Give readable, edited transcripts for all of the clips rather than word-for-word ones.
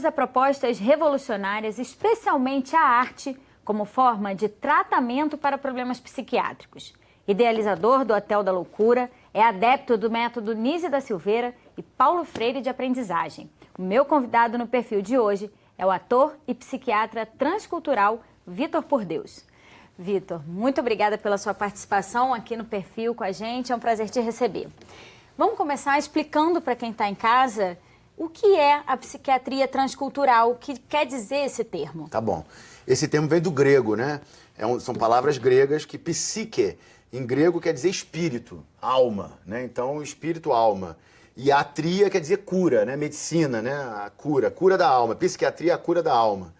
recusa propostas revolucionárias, especialmente a arte, como forma de tratamento para problemas psiquiátricos. Idealizador do Hotel da Loucura, é adepto do método Nise da Silveira e Paulo Freire de aprendizagem. O meu convidado no perfil de hoje é o ator e psiquiatra transcultural Vitor Por Deus. Vitor, muito obrigada pela sua participação aqui no perfil com a gente, é um prazer te receber. Vamos começar explicando para quem está em casa o que é a psiquiatria transcultural, o que quer dizer esse termo. Tá bom. Esse termo vem do grego, né? São palavras gregas que psique, em grego, quer dizer espírito, alma, né? Então, espírito, alma. E atria quer dizer cura, né? Medicina, né? A cura da alma. Psiquiatria é a cura da alma.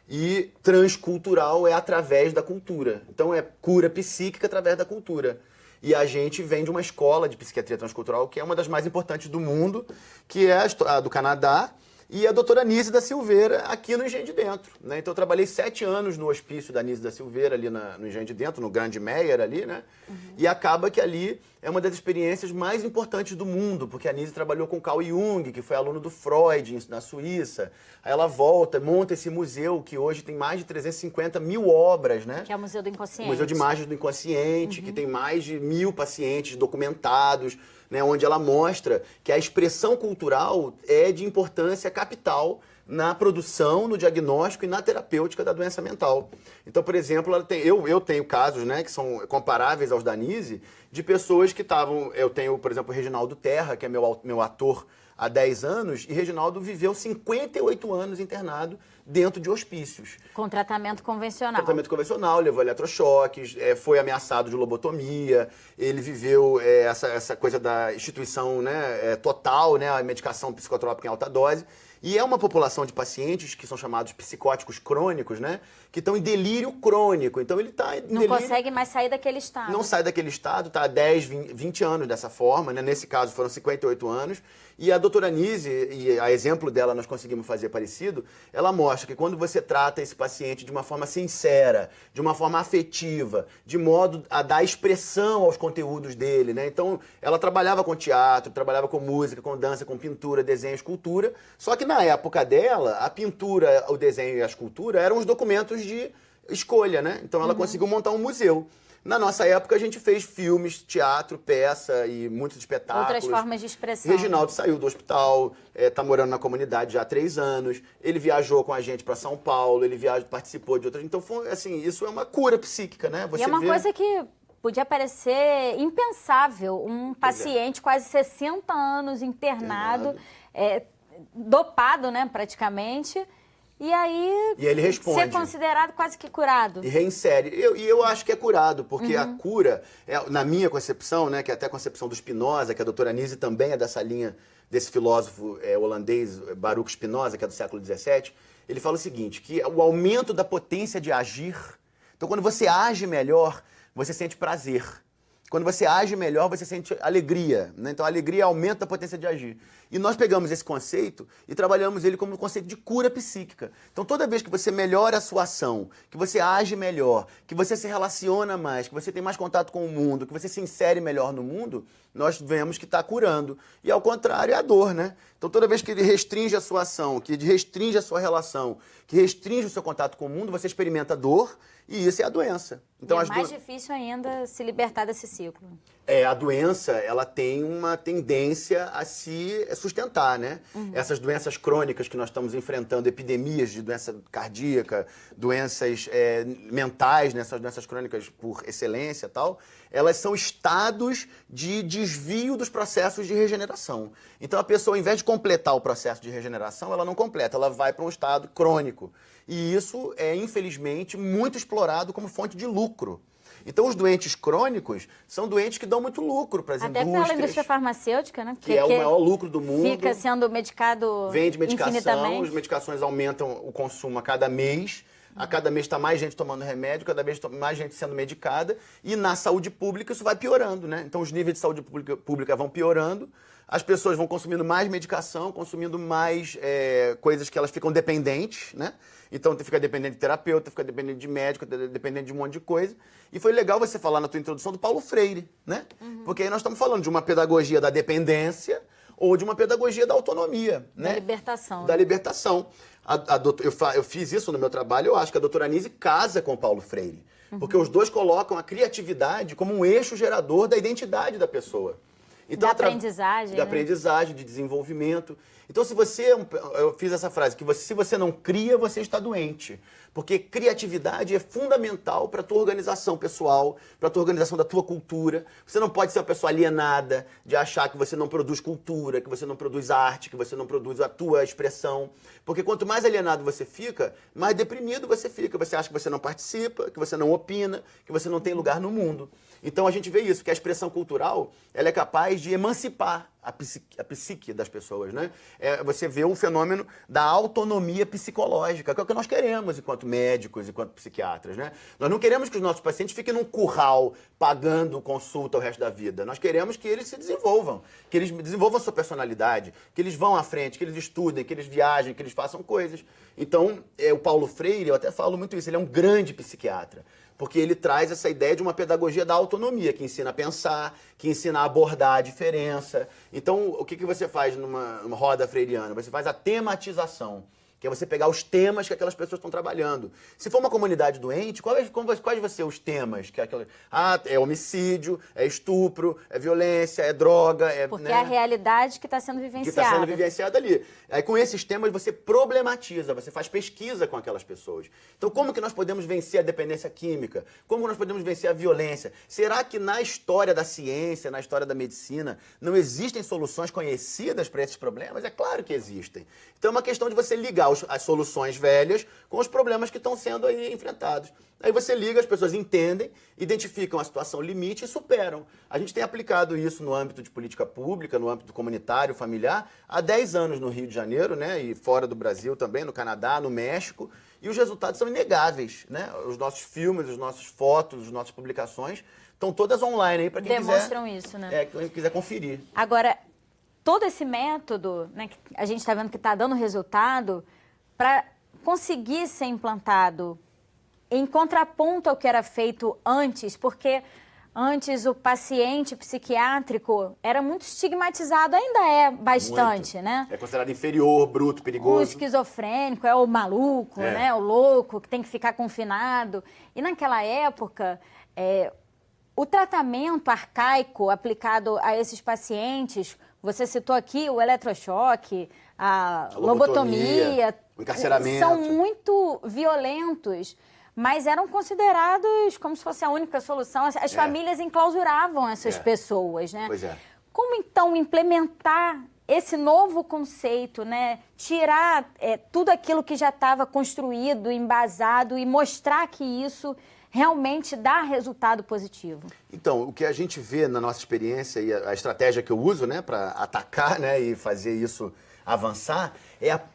E transcultural é através da cultura. Então é cura psíquica através da cultura. E a gente vem de uma escola de psiquiatria transcultural que é uma das mais importantes do mundo, que é a do Canadá, e a doutora Nise da Silveira aqui no Engenho de Dentro, né? Então eu trabalhei 7 anos no hospício da Nise da Silveira ali no Engenho de Dentro, no Grande Meier ali, né? Uhum. E acaba que ali é uma das experiências mais importantes do mundo, porque a Nise trabalhou com Carl Jung, que foi aluno do Freud na Suíça. Aí ela volta, monta esse museu que hoje tem mais de 350 mil obras, né? Que é o Museu do Inconsciente. O Museu de Imagens do Inconsciente, que tem mais de 1000 pacientes documentados, né, onde ela mostra que a expressão cultural é de importância capital na produção, no diagnóstico e na terapêutica da doença mental. Então, por exemplo, eu tenho casos, né, que são comparáveis aos da Nise, de pessoas que estavam... Eu tenho, por exemplo, o Reginaldo Terra, que é meu ator há 10 anos, e Reginaldo viveu 58 anos internado dentro de hospícios. Com tratamento convencional. Tratamento convencional, levou eletrochoques, foi ameaçado de lobotomia, ele viveu essa coisa da instituição, né, total, né, a medicação psicotrópica em alta dose. E é uma população de pacientes que são chamados psicóticos crônicos, né? Que estão em delírio crônico. Então ele está em delírio... Não consegue mais sair daquele estado. Não sai daquele estado, está há 10, 20 anos dessa forma, né? Nesse caso foram 58 anos. E a doutora Nise, e a exemplo dela nós conseguimos fazer parecido, ela mostra que quando você trata esse paciente de uma forma sincera, de uma forma afetiva, de modo a dar expressão aos conteúdos dele, né? Então ela trabalhava com teatro, trabalhava com música, com dança, com pintura, desenho, escultura, só que na época dela, a pintura, o desenho e a escultura eram os documentos de escolha, né? Então ela conseguiu montar um museu. Na nossa época, a gente fez filmes, teatro, peça e muitos espetáculos. Outras formas de expressão. Reginaldo saiu do hospital, tá morando na comunidade já há 3 anos. Ele viajou com a gente para São Paulo, ele participou de outras... Então, foi, assim, isso é uma cura psíquica, né? Você e é uma coisa que podia parecer impensável. Um paciente quase 60 anos internado, dopado, né, praticamente... E aí, ele responde. Ser considerado quase que curado. E reinsere. Eu acho que é curado, porque a cura, na minha concepção, né, que é até a concepção do Spinoza, que a doutora Nise também é dessa linha, desse filósofo holandês, Baruch Spinoza, que é do século XVII, ele fala o seguinte, que o aumento da potência de agir... Então, quando você age melhor, você sente prazer. Quando você age melhor, você sente alegria, né? Então, a alegria aumenta a potência de agir. E nós pegamos esse conceito e trabalhamos ele como um conceito de cura psíquica. Então, toda vez que você melhora a sua ação, que você age melhor, que você se relaciona mais, que você tem mais contato com o mundo, que você se insere melhor no mundo, nós vemos que está curando. E, ao contrário, é a dor, né? Então, toda vez que ele restringe a sua ação, que restringe a sua relação, que restringe o seu contato com o mundo, você experimenta dor e isso é a doença. Então, é mais difícil ainda se libertar desse ciclo. A doença, ela tem uma tendência a se sustentar, né? Essas doenças crônicas que nós estamos enfrentando, epidemias de doença cardíaca, doenças mentais, né? Essas doenças crônicas por excelência e tal, elas são estados de desvio dos processos de regeneração. Então, a pessoa, ao invés de completar o processo de regeneração, ela não completa, ela vai para um estado crônico. E isso é, infelizmente, muito explorado como fonte de lucro. Então, os doentes crônicos são doentes que dão muito lucro para as indústrias. Até pela indústria farmacêutica, né? Que é o maior lucro do mundo. Fica sendo medicado Vende medicação, infinitamente. as medicações aumentam o consumo a cada mês. A cada mês está mais gente tomando remédio, cada vez mais gente sendo medicada. E na saúde pública isso vai piorando, né? Então, os níveis de saúde pública vão piorando. As pessoas vão consumindo mais medicação, consumindo mais coisas que elas ficam dependentes, né? Então, fica dependente de terapeuta, fica dependente de médico, dependente de um monte de coisa. E foi legal você falar na tua introdução do Paulo Freire, né? Porque aí nós estamos falando de uma pedagogia da dependência ou de uma pedagogia da autonomia, né? Da libertação. Da libertação. Eu fiz isso no meu trabalho, eu acho que a doutora Anísio casa com o Paulo Freire. Porque os dois colocam a criatividade como um eixo gerador da identidade da pessoa. Então, da aprendizagem. Da aprendizagem, de desenvolvimento. Então, se você... Eu fiz essa frase, que se você não cria, você está doente. Porque criatividade é fundamental para a tua organização pessoal, para a tua organização da tua cultura. Você não pode ser uma pessoa alienada de achar que você não produz cultura, que você não produz arte, que você não produz a tua expressão. Porque quanto mais alienado você fica, mais deprimido você fica. Você acha que você não participa, que você não opina, que você não tem lugar no mundo. Então a gente vê isso, que a expressão cultural ela é capaz de emancipar a psique das pessoas, né? Você vê o fenômeno da autonomia psicológica, que é o que nós queremos enquanto médicos, enquanto psiquiatras, né? Nós não queremos que os nossos pacientes fiquem num curral pagando consulta o resto da vida. Nós queremos que eles se desenvolvam, que eles desenvolvam a sua personalidade, que eles vão à frente, que eles estudem, que eles viajem, que eles façam coisas. Então, o Paulo Freire, eu até falo muito isso, ele é um grande psiquiatra. Porque ele traz essa ideia de uma pedagogia da autonomia, que ensina a pensar, que ensina a abordar a diferença. Então, o que você faz numa roda freiriana? Você faz a tematização, que é você pegar os temas que aquelas pessoas estão trabalhando. Se for uma comunidade doente, quais vão ser os temas? É homicídio, é estupro, é violência, é droga. Porque é a realidade que está sendo vivenciada. Que está sendo vivenciada ali. Aí com esses temas você problematiza, você faz pesquisa com aquelas pessoas. Então como que nós podemos vencer a dependência química? Como nós podemos vencer a violência? Será que na história da ciência, na história da medicina, não existem soluções conhecidas para esses problemas? É claro que existem. Então é uma questão de você ligar as soluções velhas com os problemas que estão sendo aí enfrentados. Aí você liga, as pessoas entendem, identificam a situação limite e superam. A gente tem aplicado isso no âmbito de política pública, no âmbito comunitário, familiar, há 10 anos no Rio de Janeiro, né? E fora do Brasil também, no Canadá, no México, e os resultados são inegáveis, né? Os nossos filmes, as nossas fotos, as nossas publicações estão todas online aí para quem demonstram isso, né? Quem quiser conferir. Agora, todo esse método, né, que a gente está vendo que está dando resultado, para conseguir ser implantado em contraponto ao que era feito antes, porque antes o paciente psiquiátrico era muito estigmatizado, ainda é bastante, muito. Né? É considerado inferior, bruto, perigoso. O esquizofrênico, é o maluco, né? O louco, que tem que ficar confinado. E naquela época, o tratamento arcaico aplicado a esses pacientes, você citou aqui o eletrochoque, a lobotomia, o encarceramento. São muito violentos, mas eram considerados como se fosse a única solução. As famílias enclausuravam essas pessoas, né? Pois é. Como então implementar esse novo conceito, né? Tirar tudo aquilo que já estava construído, embasado e mostrar que isso realmente dá resultado positivo? Então, o que a gente vê na nossa experiência e a estratégia que eu uso, né, para atacar, né, e fazer isso avançar,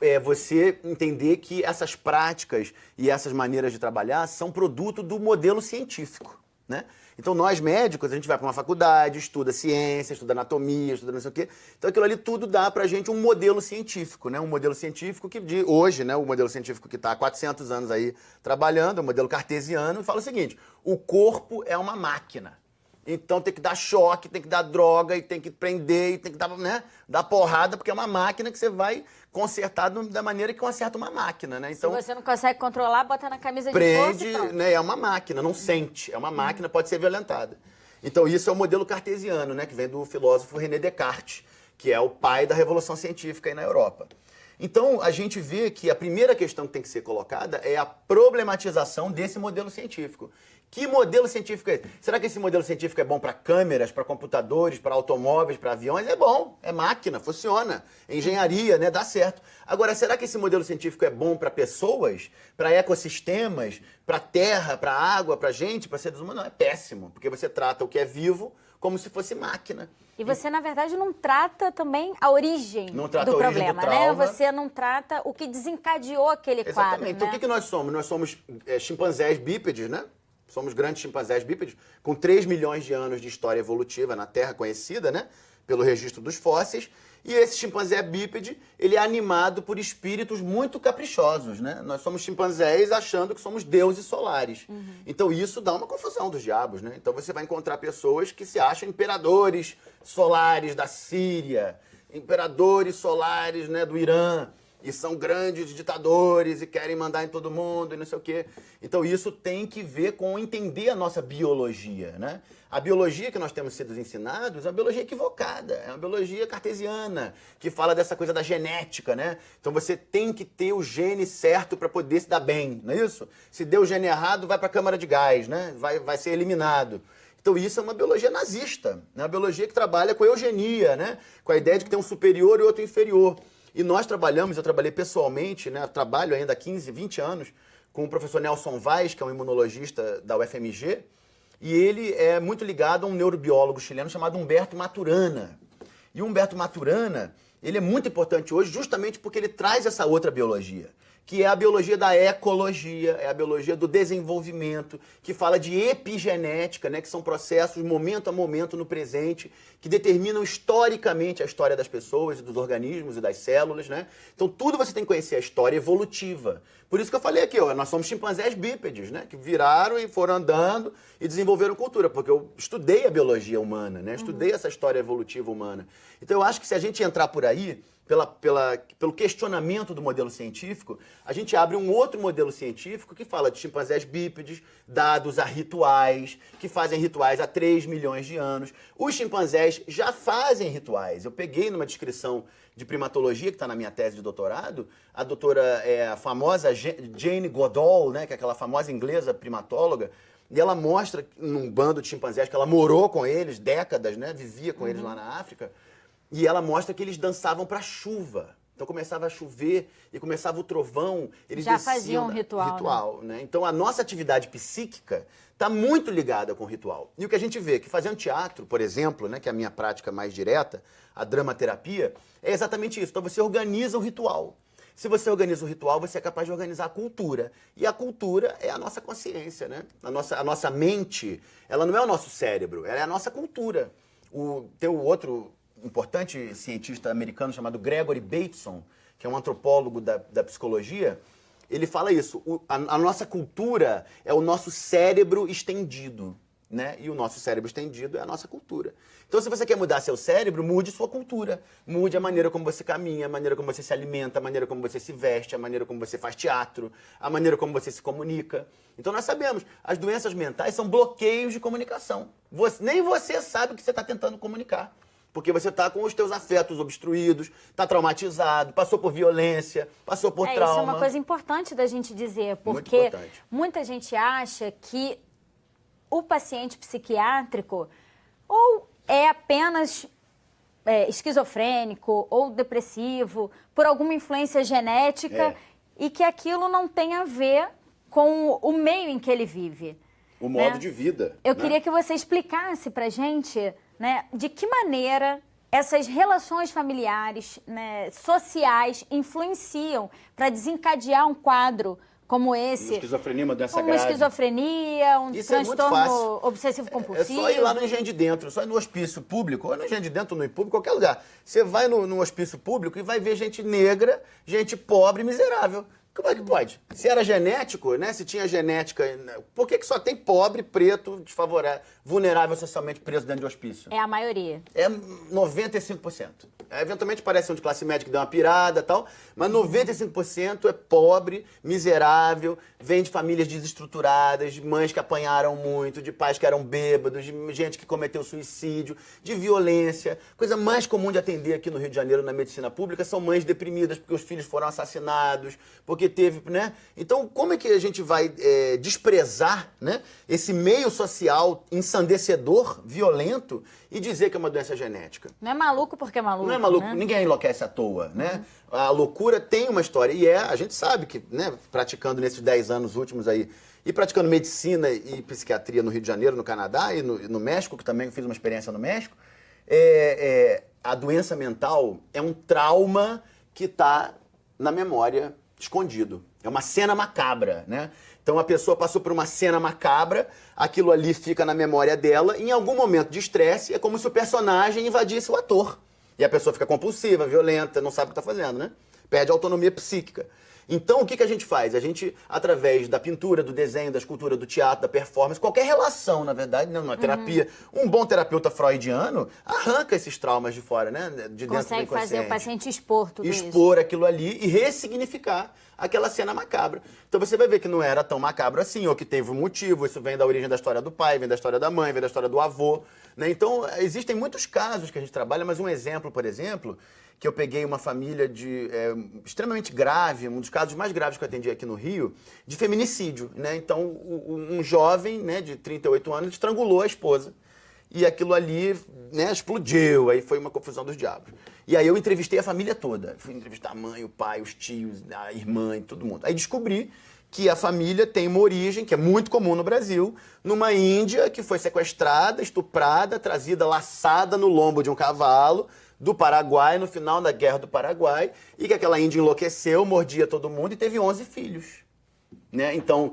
é você entender que essas práticas e essas maneiras de trabalhar são produto do modelo científico, né? Então, nós médicos, a gente vai para uma faculdade, estuda ciência, estuda anatomia, estuda não sei o quê. Então, aquilo ali tudo dá pra gente um modelo científico, né? Um modelo científico que hoje, né, o modelo científico que está há 400 anos aí trabalhando, o modelo cartesiano, fala o seguinte: o corpo é uma máquina. Então tem que dar choque, tem que dar droga, e tem que prender, e tem que dar, né, dar porrada, porque é uma máquina que você vai consertar da maneira que conserta uma máquina, né? Então, se você não consegue controlar, bota na camisa de prende, força, né? É uma máquina, não sente. É uma máquina, pode ser violentada. Então isso é o modelo cartesiano, né? Que vem do filósofo René Descartes, que é o pai da Revolução Científica aí na Europa. Então, a gente vê que a primeira questão que tem que ser colocada é a problematização desse modelo científico. Que modelo científico é esse? Será que esse modelo científico é bom para câmeras, para computadores, para automóveis, para aviões? É bom, é máquina, funciona. É engenharia, né? Dá certo. Agora, será que esse modelo científico é bom para pessoas, para ecossistemas, para terra, para água, para gente, para seres humanos? Não, é péssimo, porque você trata o que é vivo como se fosse máquina. E você, na verdade, não trata também a origem do problema, né? Você não trata o que desencadeou aquele quadro. Exatamente. Então, o que nós somos? Nós somos chimpanzés bípedes, né? Somos grandes chimpanzés bípedes, com 3 milhões de anos de história evolutiva na Terra conhecida, né? Pelo registro dos fósseis. E esse chimpanzé bípede, ele é animado por espíritos muito caprichosos, né? Nós somos chimpanzés achando que somos deuses solares. Então isso dá uma confusão dos diabos, né? Então você vai encontrar pessoas que se acham imperadores solares da Síria, imperadores solares, né, do Irã. e são grandes ditadores e querem mandar em todo mundo e não sei o quê. Então isso tem que ver com entender a nossa biologia, né? A biologia que nós temos sido ensinados é uma biologia equivocada, é uma biologia cartesiana, que fala dessa coisa da genética, né? Então você tem que ter o gene certo para poder se dar bem, não é isso? Se deu o gene errado, vai para a câmara de gás, né? Vai ser eliminado. Então isso é uma biologia nazista, né? Uma biologia que trabalha com eugenia, né? Com a ideia de que tem um superior e outro inferior. E nós trabalhamos, eu trabalhei pessoalmente, né? Trabalho ainda há 15, 20 anos com o professor Nelson Vaz, que é um imunologista da UFMG, e ele é muito ligado a um neurobiólogo chileno chamado Humberto Maturana. E o Humberto Maturana, ele é muito importante hoje justamente porque ele traz essa outra biologia, que é a biologia da ecologia, é a biologia do desenvolvimento, que fala de epigenética, né, que são processos momento a momento no presente, que determinam historicamente a história das pessoas, dos organismos e das células, né? Então tudo você tem que conhecer a história evolutiva. Por isso que eu falei aqui, ó, nós somos chimpanzés bípedes, né, que viraram e foram andando e desenvolveram cultura, porque eu estudei a biologia humana, né? Estudei essa história evolutiva humana. Então eu acho que se a gente entrar por aí, pelo questionamento do modelo científico, a gente abre um outro modelo científico que fala de chimpanzés bípedes, dados a rituais, que fazem rituais há 3 milhões de anos. Os chimpanzés já fazem rituais. Eu peguei numa descrição de primatologia, que está na minha tese de doutorado, a doutora, a famosa Jane Goodall, né, que é aquela famosa inglesa primatóloga, e ela mostra num bando de chimpanzés que ela morou com eles décadas, né, vivia com eles lá na África. E ela mostra que eles dançavam para chuva. Então começava a chover e começava o trovão, eles já desciam faziam um ritual, né? Então a nossa atividade psíquica está muito ligada com o ritual. E o que a gente vê, que fazendo teatro, por exemplo, né, que é a minha prática mais direta, a dramaterapia, é exatamente isso. Então você organiza o ritual. Se você organiza o ritual, você é capaz de organizar a cultura. E a cultura é a nossa consciência, né? A nossa mente, ela não é o nosso cérebro, ela é a nossa cultura. Tem o outro importante cientista americano chamado Gregory Bateson, que é um antropólogo da psicologia, ele fala isso, a nossa cultura é o nosso cérebro estendido, né? E o nosso cérebro estendido é a nossa cultura. Então, se você quer mudar seu cérebro, mude sua cultura. Mude a maneira como você caminha, a maneira como você se alimenta, a maneira como você se veste, a maneira como você faz teatro, a maneira como você se comunica. Então, nós sabemos, as doenças mentais são bloqueios de comunicação. Nem você sabe o que você está tentando comunicar. Porque você está com os teus afetos obstruídos, está traumatizado, passou por violência, passou por trauma. Isso é uma coisa importante da gente dizer, porque muita gente acha que o paciente psiquiátrico ou é apenas esquizofrênico ou depressivo por alguma influência genética e que aquilo não tem a ver com o meio em que ele vive. O modo de vida. Eu queria que você explicasse pra gente, né, de que maneira essas relações familiares, né, sociais, influenciam para desencadear um quadro como esse. Uma esquizofrenia, uma doença grave. Uma esquizofrenia, um transtorno obsessivo-compulsivo. É só ir lá no Engenho de Dentro, só ir no hospício público, ou no Engenho de Dentro, no público, qualquer lugar. Você vai no hospício público e vai ver gente negra, gente pobre, miserável. Como é que pode? Se era genético, né? Se tinha genética, por que só tem pobre, preto, desfavorável, vulnerável socialmente preso dentro de hospício? É a maioria. É 95%. Eventualmente parece um de classe média que deu uma pirada e tal, mas 95% é pobre, miserável, vem de famílias desestruturadas, de mães que apanharam muito, de pais que eram bêbados, de gente que cometeu suicídio, de violência. Coisa mais comum de atender aqui no Rio de Janeiro na medicina pública são mães deprimidas porque os filhos foram assassinados, porque teve, né? Então, como é que a gente vai desprezar, né, esse meio social ensandecedor, violento, e dizer que é uma doença genética? Não é maluco porque é maluco. Não é maluco, né? Ninguém enlouquece à toa, né? A loucura tem uma história, e a gente sabe que, né, praticando nesses 10 anos últimos aí, e praticando medicina e psiquiatria no Rio de Janeiro, no Canadá e no México, que também fiz uma experiência no México, a doença mental é um trauma que está na memória escondido. É uma cena macabra, né? Então a pessoa passou por uma cena macabra, aquilo ali fica na memória dela, e em algum momento de estresse é como se o personagem invadisse o ator. E a pessoa fica compulsiva, violenta, não sabe o que está fazendo, né? Perde a autonomia psíquica. Então, o que a gente faz? A gente, através da pintura, do desenho, da escultura, do teatro, da performance, qualquer relação, na verdade, né, numa terapia, um bom terapeuta freudiano arranca esses traumas de fora, né? De dentro do Consegue inconsciente. fazer o paciente expor tudo isso. Expor aquilo ali e ressignificar aquela cena macabra. Então você vai ver que não era tão macabro assim, ou que teve um motivo, isso vem da origem da história do pai, vem da história da mãe, vem da história do avô, né? Então, existem muitos casos que a gente trabalha, mas um exemplo, por exemplo, que eu peguei uma família extremamente grave, um dos casos mais graves que eu atendi aqui no Rio, de feminicídio, né? Então, um jovem, né, de 38 anos estrangulou a esposa. E aquilo ali, né, explodiu, aí foi uma confusão dos diabos. E aí eu entrevistei a família toda. Fui entrevistar a mãe, o pai, os tios, a irmã e todo mundo. Aí descobri que a família tem uma origem, que é muito comum no Brasil, numa Índia que foi sequestrada, estuprada, trazida, laçada no lombo de um cavalo, do Paraguai, no final da Guerra do Paraguai, e que aquela Índia enlouqueceu, mordia todo mundo e teve 11 filhos. Né? Então,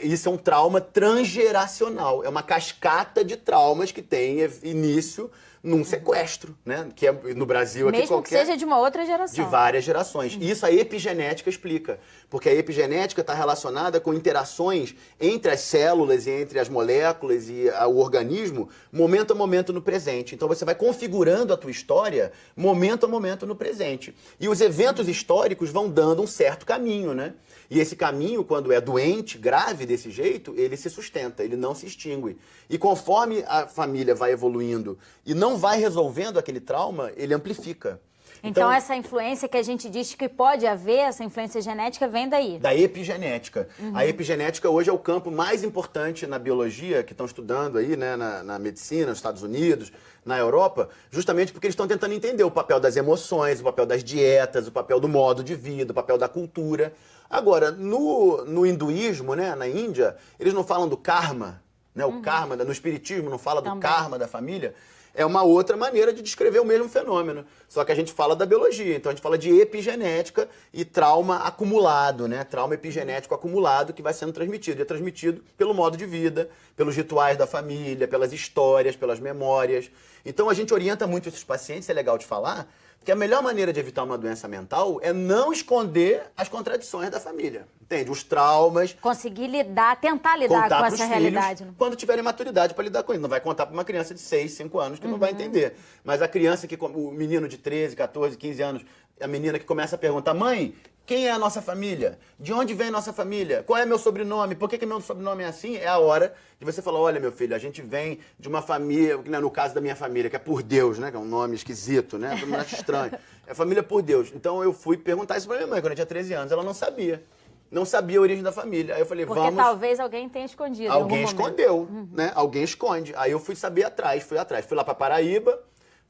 isso é um trauma transgeracional, é uma cascata de traumas que tem início num sequestro, né? Que é no Brasil aqui mesmo que seja de uma outra geração. De várias gerações. Isso a epigenética explica, porque a epigenética está relacionada com interações entre as células e entre as moléculas e o organismo, momento a momento no presente. Então você vai configurando a tua história momento a momento no presente. E os eventos históricos vão dando um certo caminho, né? E esse caminho, quando é doente, grave desse jeito, ele se sustenta, ele não se extingue. E conforme a família vai evoluindo e não vai resolvendo aquele trauma, ele amplifica. Então essa influência que a gente diz que pode haver, essa influência genética, vem daí. Da epigenética. A epigenética hoje é o campo mais importante na biologia, que estão estudando aí, né, na medicina, nos Estados Unidos, na Europa, justamente porque eles estão tentando entender o papel das emoções, o papel das dietas, o papel do modo de vida, o papel da cultura. Agora, no hinduísmo, né, na Índia, eles não falam do karma, né, o karma, no espiritismo não fala do karma da família. É uma outra maneira de descrever o mesmo fenômeno. Só que a gente fala da biologia, então a gente fala de epigenética e trauma acumulado, né? Trauma epigenético acumulado que vai sendo transmitido. E é transmitido pelo modo de vida, pelos rituais da família, pelas histórias, pelas memórias. Então a gente orienta muito esses pacientes, é legal de falar, que a melhor maneira de evitar uma doença mental é não esconder as contradições da família. Entende? Os traumas. Conseguir lidar, tentar lidar com essa realidade. Quando tiverem maturidade para lidar com isso. Não vai contar para uma criança de 6, 5 anos que não vai entender. Mas a criança, o menino de 13, 14, 15 anos, a menina que começa a perguntar, mãe, quem é a nossa família? De onde vem a nossa família? Qual é meu sobrenome? Por que meu sobrenome é assim? É a hora de você falar, olha, meu filho, a gente vem de uma família, no caso da minha família, que é por Deus, né? Que é um nome esquisito, né? Todo mundo acha estranho. É família por Deus. Então eu fui perguntar isso pra minha mãe, quando eu tinha 13 anos. Ela não sabia. Não sabia a origem da família. Aí eu falei, porque vamos... talvez alguém tenha escondido. Alguém escondeu, né? Alguém esconde. Aí eu fui saber atrás, fui atrás. Fui lá pra Paraíba,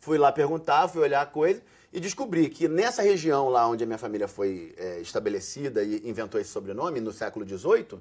fui lá perguntar, fui olhar a coisa e descobri que nessa região lá onde a minha família foi estabelecida e inventou esse sobrenome, no século XVIII,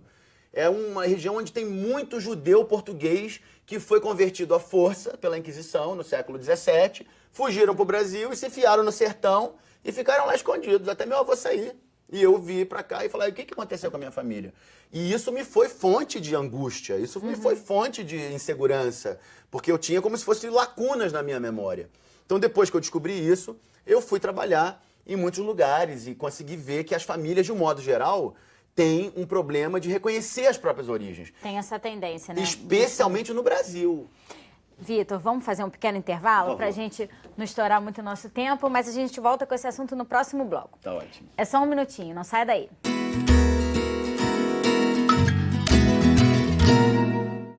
é uma região onde tem muito judeu português que foi convertido à força pela Inquisição no século XVII, fugiram para o Brasil e se enfiaram no sertão e ficaram lá escondidos, até meu avô sair. E eu vi para cá e falei, o que aconteceu com a minha família? E isso me foi fonte de angústia, isso me foi fonte de insegurança, porque eu tinha como se fossem lacunas na minha memória. Então, depois que eu descobri isso, eu fui trabalhar em muitos lugares e consegui ver que as famílias, de um modo geral, têm um problema de reconhecer as próprias origens. Tem essa tendência, né? Especialmente no Brasil. Vitor, vamos fazer um pequeno intervalo para a gente não estourar muito o nosso tempo, mas a gente volta com esse assunto no próximo bloco. Tá ótimo. É só um minutinho, não sai daí.